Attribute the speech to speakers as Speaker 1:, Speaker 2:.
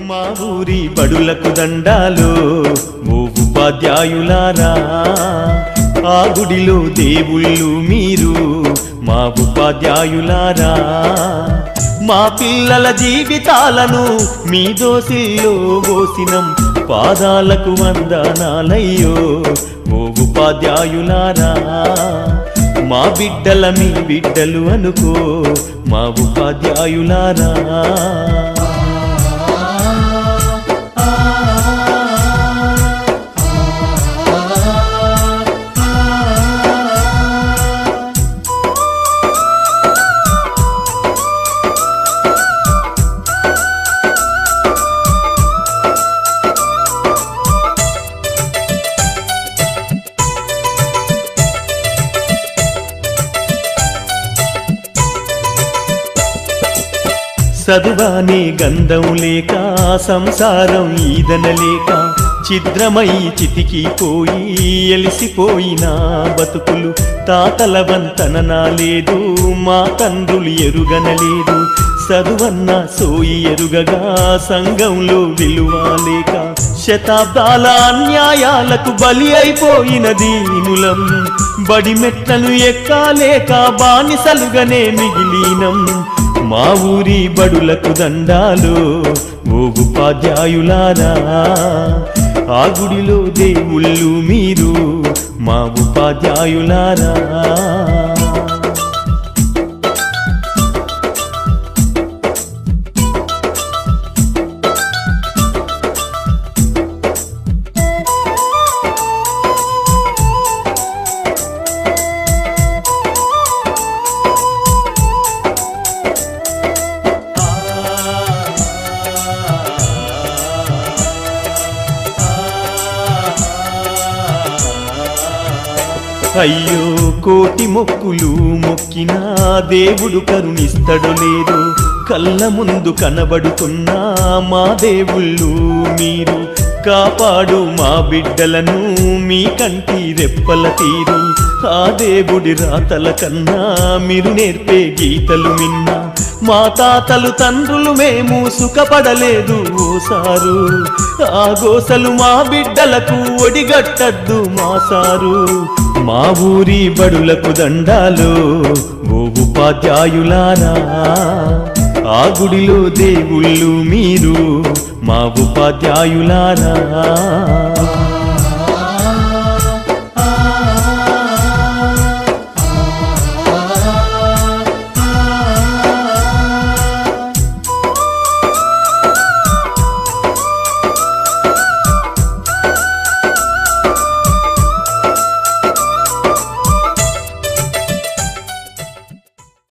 Speaker 1: మా ఊరి బడులకు దండాలు ఓ ఉపాధ్యాయులారా, ఆ గుడిలో దేవుళ్ళు మీరు మా ఉపాధ్యాయులారా. మా పిల్లల జీవితాలను మీ దోసిల్లో పోసినం, పాదాలకు వందనాలయ్యో ఓ ఉపాధ్యాయులారా. మా బిడ్డల మీ బిడ్డలు అనుకో మా ఉపాధ్యాయులారా. చదువానే గంధం లేక సంసారం ఈదనలేక ఛిద్రమై చితికిపోయి ఎలిసిపోయిన బతుకులు తాతల వంతన లేదు, మా తండ్రులు ఎరుగనలేదు. చదువన్న సోయి ఎరుగగా సంఘంలో విలువ లేక శతాబ్దాల అన్యాయాలకు బలి అయిపోయిన దీనులం. బడి మెట్లను ఎక్కాలేక బానిసలుగానే మిగిలినం. మా ఊరి బడులకు దండాలు ఓ ఉపాధ్యాయులారా, ఆ గుడిలో దేవుళ్ళు మీరు మా ఉపాధ్యాయులారా. అయ్యో కోటి మొక్కులు మొక్కినా దేవుడు కరుణిస్తడు లేదు. కళ్ళ ముందు కనబడుతున్నా మా దేవుళ్ళు మీరు, కాపాడు మా బిడ్డలను మీ కంటి రెప్పల తీరు. ఆ దేవుడి రాతల కన్నా మీరు నేర్పే గీతలు మిన్నా, మా తాతలు తండ్రులు మేము సుఖపడలేదు ఓసారు. ఆ గోసలు మా బిడ్డలకు ఒడిగట్టద్దు మా సారు. మా ఊరి బడులకు దండాలు ఓ ఉపాధ్యాయులారా, ఆ గుడిలో దేవుళ్ళు మీరు మా ఉపాధ్యాయులారా.